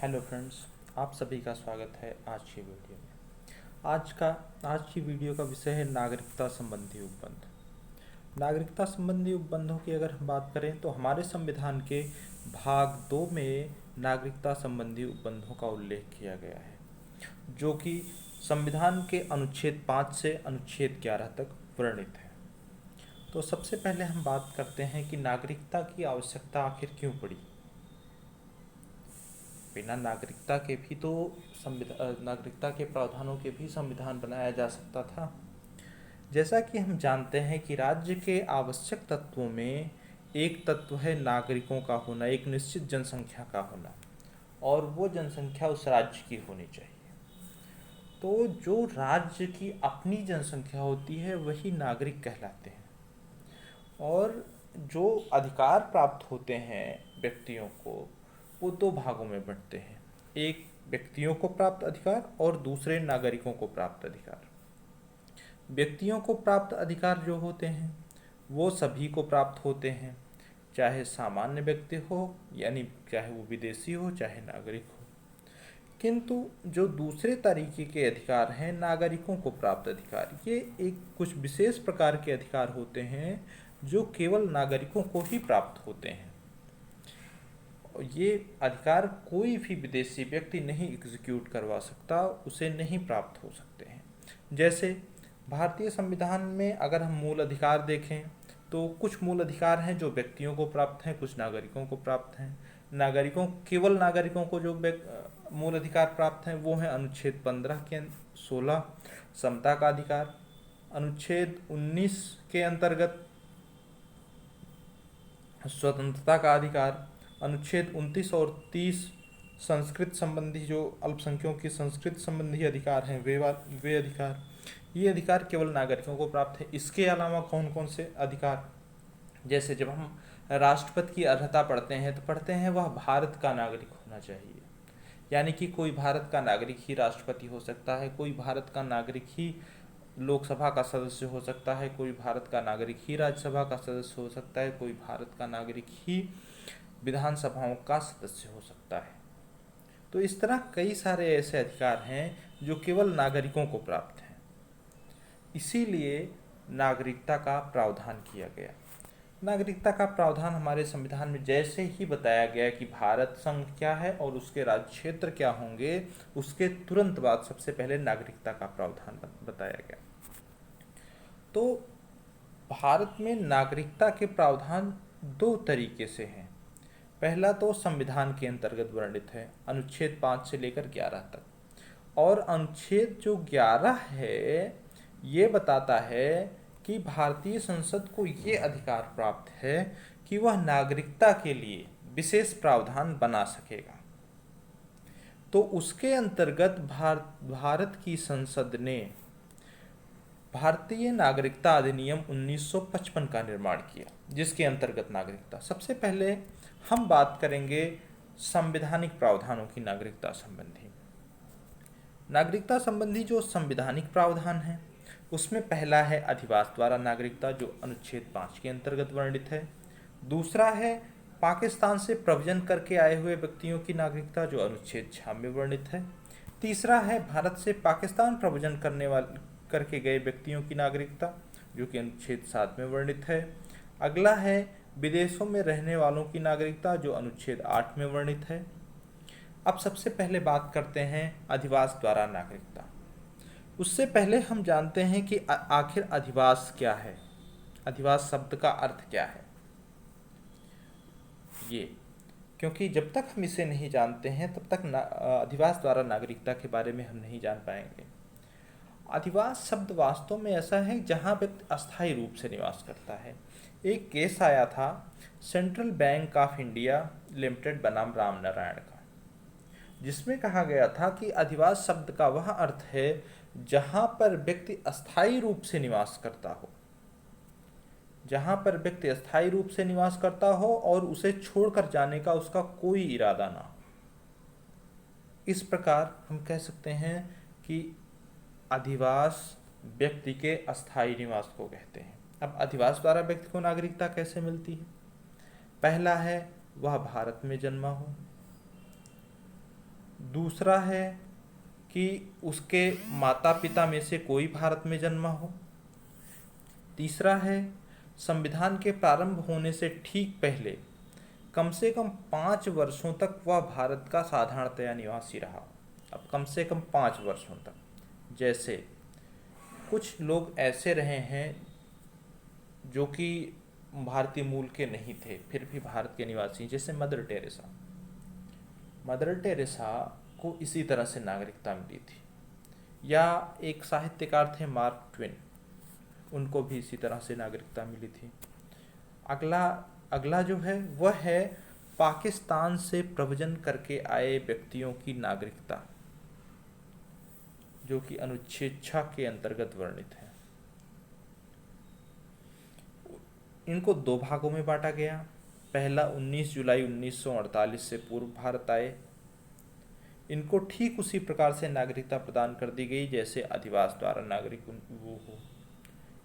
Hello friends, आप सभी का स्वागत है आज की वीडियो में। आज की वीडियो का विषय है नागरिकता संबंधी उपबंध। नागरिकता संबंधी उपबंधों की अगर हम बात करें तो हमारे संविधान के भाग 2 में नागरिकता संबंधी उपबंधों का उल्लेख किया गया है, जो कि संविधान के अनुच्छेद 5 से अनुच्छेद 11 तक वर्णित है। तो सबसे पहले हम बात करते हैं कि नागरिकता की आवश्यकता आखिर क्यों पड़ी। बिना नागरिकता के भी तो नागरिकता के प्रावधानों के भी संविधान बनाया जा सकता था। जैसा कि हम जानते हैं कि राज्य के आवश्यक तत्वों में एक तत्व है नागरिकों का होना, एक निश्चित जनसंख्या का होना, और वो जनसंख्या उस राज्य की होनी चाहिए। तो जो राज्य की अपनी जनसंख्या होती है वही नागरिक कहलाते हैं। और जो अधिकार प्राप्त होते हैं व्यक्तियों को, वो दो भागों में बंटते हैं। एक व्यक्तियों को प्राप्त अधिकार और दूसरे नागरिकों को प्राप्त अधिकार। व्यक्तियों को प्राप्त अधिकार जो होते हैं वो सभी को प्राप्त होते हैं, चाहे सामान्य व्यक्ति हो, यानी चाहे वो विदेशी हो चाहे नागरिक हो। किंतु जो दूसरे तरीके के अधिकार हैं नागरिकों को प्राप्त अधिकार, ये एक कुछ विशेष प्रकार के अधिकार होते हैं जो केवल नागरिकों को ही प्राप्त होते हैं। ये अधिकार कोई भी विदेशी व्यक्ति नहीं एग्जीक्यूट करवा सकता, उसे नहीं प्राप्त हो सकते हैं। जैसे भारतीय संविधान में अगर हम मूल अधिकार देखें तो कुछ मूल अधिकार हैं जो व्यक्तियों को प्राप्त हैं, कुछ नागरिकों को प्राप्त हैं। केवल नागरिकों को जो मूल अधिकार प्राप्त हैं वो हैं अनुच्छेद 15 के 16 समता का अधिकार, अनुच्छेद 19 के अंतर्गत स्वतंत्रता का अधिकार, अनुच्छेद 29 और 30 संस्कृत संबंधी, जो अल्पसंख्यकों की संस्कृत संबंधी अधिकार हैं वे अधिकार, ये अधिकार केवल नागरिकों को प्राप्त है। इसके अलावा कौन कौन से अधिकार, जैसे जब हम राष्ट्रपति की अर्हता पढ़ते हैं तो पढ़ते हैं वह भारत का नागरिक होना चाहिए, यानी कि कोई भारत का नागरिक ही राष्ट्रपति हो सकता है, कोई भारत का नागरिक ही लोकसभा का सदस्य हो सकता है, कोई भारत का नागरिक ही राज्यसभा का सदस्य हो सकता है, कोई भारत का नागरिक ही विधानसभाओं का सदस्य हो सकता है। तो इस तरह कई सारे ऐसे अधिकार हैं जो केवल नागरिकों को प्राप्त हैं। इसीलिए नागरिकता का प्रावधान किया गया। नागरिकता का प्रावधान हमारे संविधान में जैसे ही बताया गया कि भारत संघ क्या है और उसके राज्य क्षेत्र क्या होंगे, उसके तुरंत बाद सबसे पहले नागरिकता का प्रावधान बताया गया। तो भारत में नागरिकता के प्रावधान दो तरीके से हैं। पहला तो संविधान के अंतर्गत वर्णित है, अनुच्छेद 5 से लेकर 11 तक, और अनुच्छेद जो 11 है ये बताता है कि भारतीय संसद को ये अधिकार प्राप्त है कि वह नागरिकता के लिए विशेष प्रावधान बना सकेगा। तो उसके अंतर्गत भारत की संसद ने भारतीय नागरिकता अधिनियम 1955 का निर्माण किया, जिसके अंतर्गत नागरिकता, सबसे पहले हम बात करेंगे संवैधानिक प्रावधानों की नागरिकता संबंधी। नागरिकता संबंधी जो संवैधानिक प्रावधान है उसमें पहला है अधिवास द्वारा नागरिकता, जो अनुच्छेद 5 के अंतर्गत वर्णित है। दूसरा है पाकिस्तान से प्रव्रजन करके आए हुए व्यक्तियों की नागरिकता, जो अनुच्छेद 6 में वर्णित है। तीसरा है भारत से पाकिस्तान प्रव्रजन करके गए व्यक्तियों की नागरिकता, जो कि अनुच्छेद 7 में वर्णित है। अगला है विदेशों में रहने वालों की नागरिकता, जो अनुच्छेद 8 में वर्णित है। अब सबसे पहले बात करते हैं अधिवास द्वारा नागरिकता। उससे पहले हम जानते हैं कि आखिर अधिवास क्या है, अधिवास शब्द का अर्थ क्या है। ये क्योंकि जब तक हम इसे नहीं जानते हैं तब तक अधिवास द्वारा नागरिकता के बारे में हम नहीं जान पाएंगे। अधिवास शब्द वास्तव में ऐसा है जहाँ व्यक्ति अस्थायी रूप से निवास करता है। एक केस आया था central bank of India limited बनाम राम नारायण का, जिसमें कहा गया था कि अधिवास शब्द का वह अर्थ है जहाँ पर व्यक्ति अस्थायी रूप से निवास करता हो, जहाँ पर व्यक्ति अस्थायी रूप से निवास करता हो और उसे छोड़कर जाने का उसका कोई इरादा ना हो। इस प्रकार हम कह सकते हैं कि अधिवास व्यक्ति के अस्थायी निवास को कहते हैं। अब अधिवास द्वारा व्यक्ति को नागरिकता कैसे मिलती है? पहला है वह भारत में जन्मा हो, दूसरा है कि उसके माता पिता में से कोई भारत में जन्मा हो। तीसरा है संविधान के प्रारंभ होने से ठीक पहले कम से कम 5 वर्षों तक वह भारत का साधारणतया निवासी रहा। अब कम से कम 5 वर्षों तक, जैसे कुछ लोग ऐसे रहे हैं जो कि भारतीय मूल के नहीं थे फिर भी भारत के निवासी, जैसे मदर टेरेसा। मदर टेरेसा को इसी तरह से नागरिकता मिली थी। या एक साहित्यकार थे मार्क ट्वेन, उनको भी इसी तरह से नागरिकता मिली थी। अगला अगला जो है वह है पाकिस्तान से प्रव्रजन करके आए व्यक्तियों की नागरिकता, जो कि अनुच्छेद 6 के अंतर्गत वर्णित है। इनको 2 भागों में बांटा गया। पहला 19 जुलाई 1948 से पूर्व भारत आए, इनको ठीक उसी प्रकार से नागरिकता प्रदान कर दी गई जैसे अधिवास द्वारा नागरिक वो हो।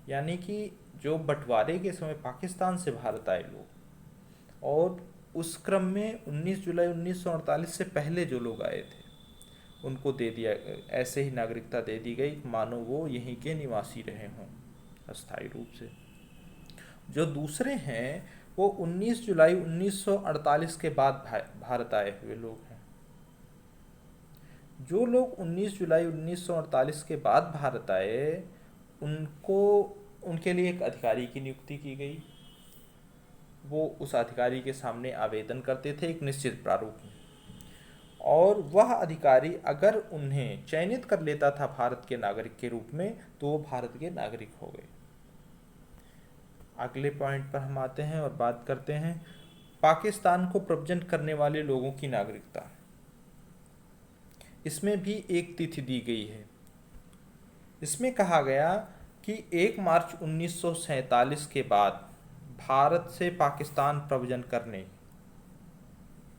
यानी कि जो बंटवारे के समय पाकिस्तान से भारत आए लोग, और उस क्रम में 19 जुलाई 1948 से पहले जो लोग आए थे उनको दे दिया, ऐसे ही नागरिकता दे दी गई, मानो वो यहीं के निवासी रहे हों अस्थायी रूप से। जो दूसरे हैं वो 19 जुलाई 1948 के बाद भारत आए हुए लोग हैं। जो लोग 19 जुलाई 1948 के बाद भारत आए उनके लिए एक अधिकारी की नियुक्ति की गई। वो उस अधिकारी के सामने आवेदन करते थे एक निश्चित प्रारूप में, और वह अधिकारी अगर उन्हें चयनित कर लेता था भारत के नागरिक के रूप में तो वो भारत के नागरिक हो गए। अगले पॉइंट पर हम आते हैं और बात करते हैं पाकिस्तान को प्रव्रजन करने वाले लोगों की नागरिकता। इसमें भी एक तिथि दी गई है। इसमें कहा गया कि 1 मार्च 1947 के बाद भारत से पाकिस्तान प्रव्रजन करने,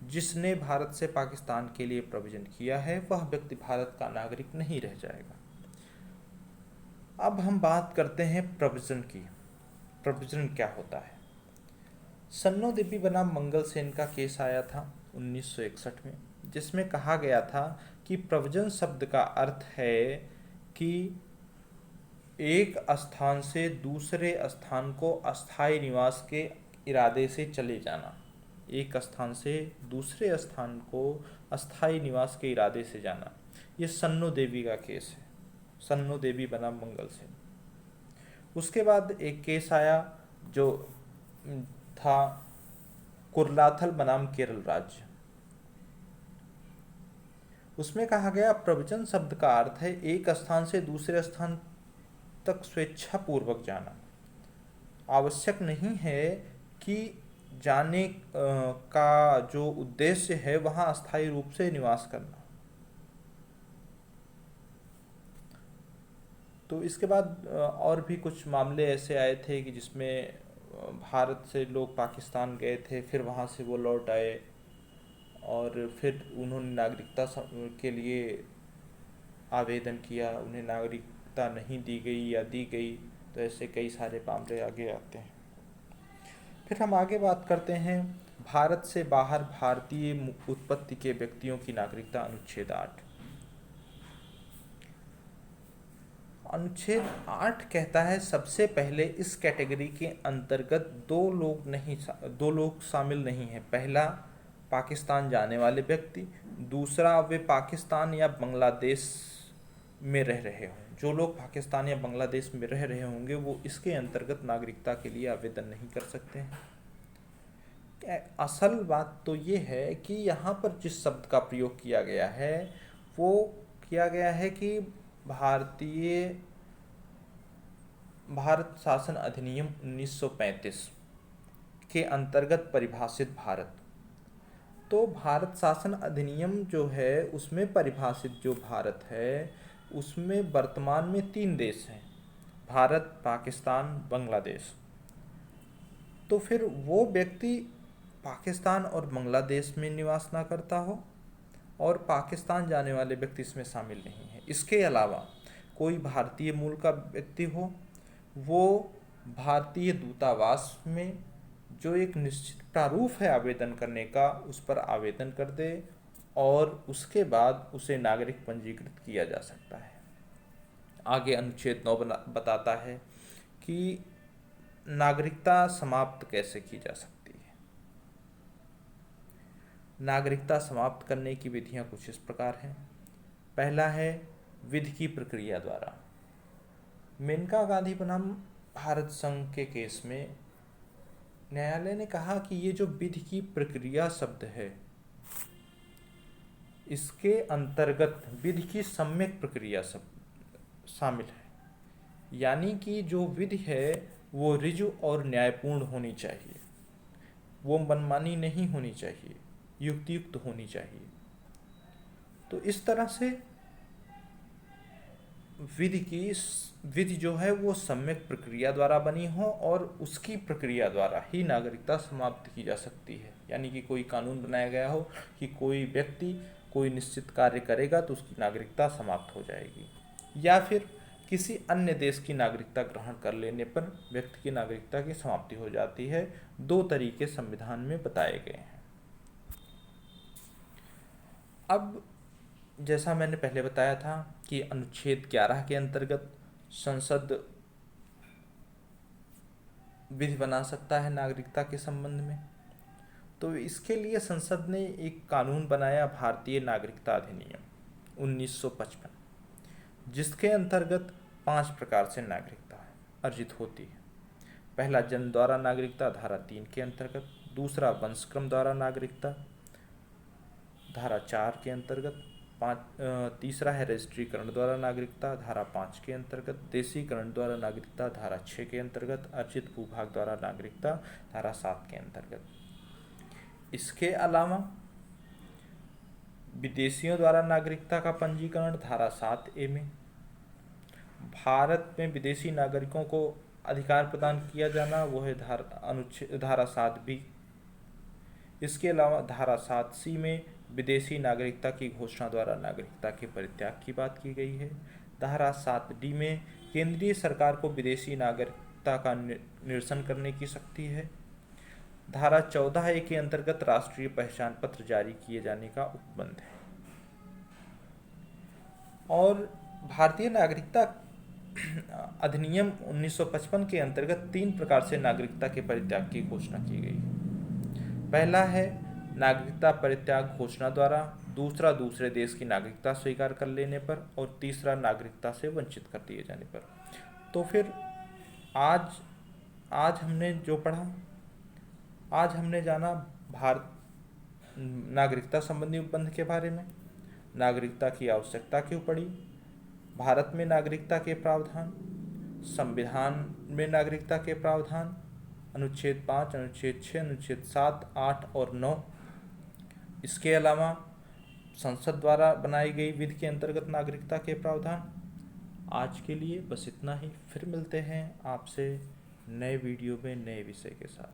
जिसने भारत से पाकिस्तान के लिए प्रव्रजन किया है वह व्यक्ति भारत का नागरिक नहीं रह जाएगा। अब हम बात करते हैं प्रव्रजन की। प्रव्रजन क्या होता है? सन्नो देवी बनाम मंगल सेन का केस आया था 1961 में, जिसमें कहा गया था कि प्रव्रजन शब्द का अर्थ है कि एक स्थान से दूसरे स्थान को अस्थायी निवास के इरादे से चले जाना। एक स्थान से दूसरे स्थान को अस्थायी निवास के इरादे से जाना। ये सन्नो देवी का केस है, सन्नो देवी बनाम मंगल सेन। उसके बाद एक केस आया जो था कुर्लाथल बनाम केरल राज्य। उसमें कहा गया प्रव्रजन शब्द का अर्थ है एक स्थान से दूसरे स्थान तक स्वेच्छा पूर्वक जाना। आवश्यक नहीं है कि जाने का जो उद्देश्य है वहां अस्थायी रूप से निवास करना। तो इसके बाद और भी कुछ मामले ऐसे आए थे कि जिसमें भारत से लोग पाकिस्तान गए थे, फिर वहाँ से वो लौट आए और फिर उन्होंने नागरिकता के लिए आवेदन किया, उन्हें नागरिकता नहीं दी गई या दी गई। तो ऐसे कई सारे मामले आगे आते हैं। फिर हम आगे बात करते हैं भारत से बाहर भारतीय उत्पत्ति के व्यक्तियों की नागरिकता। अनुच्छेद 8। अनुच्छेद 8 कहता है सबसे पहले इस कैटेगरी के अंतर्गत दो लोग शामिल नहीं हैं। पहला, पाकिस्तान जाने वाले व्यक्ति। दूसरा, वे पाकिस्तान या बांग्लादेश में रह रहे हों। जो लोग पाकिस्तान या बांग्लादेश में रह रहे होंगे वो इसके अंतर्गत नागरिकता के लिए आवेदन नहीं कर सकते हैं। असल बात तो ये है कि यहाँ पर जिस शब्द का प्रयोग किया गया है वो किया गया है कि भारत शासन अधिनियम 1935 के अंतर्गत परिभाषित भारत। तो भारत शासन अधिनियम जो है उसमें परिभाषित जो भारत है उसमें वर्तमान में 3 देश हैं, भारत, पाकिस्तान, बांग्लादेश। तो फिर वो व्यक्ति पाकिस्तान और बांग्लादेश में निवास ना करता हो और पाकिस्तान जाने वाले व्यक्ति इसमें शामिल नहीं है। इसके अलावा कोई भारतीय मूल का व्यक्ति हो, वो भारतीय दूतावास में जो एक निश्चित प्रारूप है आवेदन करने का उस पर आवेदन कर दे और उसके बाद उसे नागरिक पंजीकृत किया जा सकता है। आगे अनुच्छेद 9 बताता है कि नागरिकता समाप्त कैसे की जा सकती है। नागरिकता समाप्त करने की विधियां कुछ इस प्रकार हैं। पहला है विधि की प्रक्रिया द्वारा। मेनका गांधी बनाम भारत संघ के केस में न्यायालय ने कहा कि ये जो विधि की प्रक्रिया शब्द है, इसके अंतर्गत विधि की सम्यक प्रक्रिया सब शामिल है। यानी कि जो विधि है वो ऋजु और न्यायपूर्ण होनी चाहिए, वो मनमानी नहीं होनी चाहिए, युक्तियुक्त होनी चाहिए। तो इस तरह से विधि जो है वो सम्यक प्रक्रिया द्वारा बनी हो और उसकी प्रक्रिया द्वारा ही नागरिकता समाप्त की जा सकती है। यानी कि कोई कानून बनाया गया हो कि कोई व्यक्ति कोई निश्चित कार्य करेगा तो उसकी नागरिकता समाप्त हो जाएगी, या फिर किसी अन्य देश की नागरिकता ग्रहण कर लेने पर व्यक्ति की नागरिकता की समाप्ति हो जाती है। दो तरीके संविधान में बताए गए हैं। अब जैसा मैंने पहले बताया था कि अनुच्छेद 11 के अंतर्गत संसद विधि बना सकता है नागरिकता के संबंध में। तो इसके लिए संसद ने एक कानून बनाया, भारतीय नागरिकता अधिनियम 1955, जिसके अंतर्गत 5 प्रकार से नागरिकता अर्जित होती है। पहला जन्म द्वारा नागरिकता धारा 3 के अंतर्गत, दूसरा वंशक्रम द्वारा नागरिकता धारा 4 के अंतर्गत, तीसरा है रजिस्ट्रीकरण द्वारा नागरिकता धारा 5 के अंतर्गत, देशीकरण द्वारा नागरिकता धारा 6 के अंतर्गत, अर्जित भूभाग द्वारा नागरिकता धारा 7 के अंतर्गत। इसके अलावा विदेशियों द्वारा नागरिकता का पंजीकरण धारा 7A में, भारत में विदेशी नागरिकों को अधिकार प्रदान किया जाना वो है धारा 7B। इसके अलावा धारा 7C में विदेशी नागरिकता की घोषणा द्वारा नागरिकता के परित्याग की बात की गई है। धारा 7D में केंद्रीय सरकार को विदेशी नागरिकता का निरसन करने की शक्ति है। धारा 14A के अंतर्गत राष्ट्रीय पहचान पत्र जारी किए जाने का उपबंध है। और भारतीय नागरिकता अधिनियम 1955 के अंतर्गत 3 प्रकार से नागरिकता के परित्याग की घोषणा की गई है। पहला है नागरिकता परित्याग घोषणा द्वारा, दूसरा दूसरे देश की नागरिकता स्वीकार कर लेने पर, और तीसरा नागरिकता से वंचित कर दिए जाने पर। तो फिर आज हमने जो पढ़ा, आज हमने जाना भारत नागरिकता संबंधी उपबंध के बारे में, नागरिकता की आवश्यकता क्यों पड़ी, भारत में नागरिकता के प्रावधान, संविधान में नागरिकता के प्रावधान, अनुच्छेद 5, अनुच्छेद 6, अनुच्छेद 7, 8 और 9। इसके अलावा संसद द्वारा बनाई गई विधि के अंतर्गत नागरिकता के प्रावधान। आज के लिए बस इतना ही। फिर मिलते हैं आपसे नए वीडियो में नए विषय के साथ।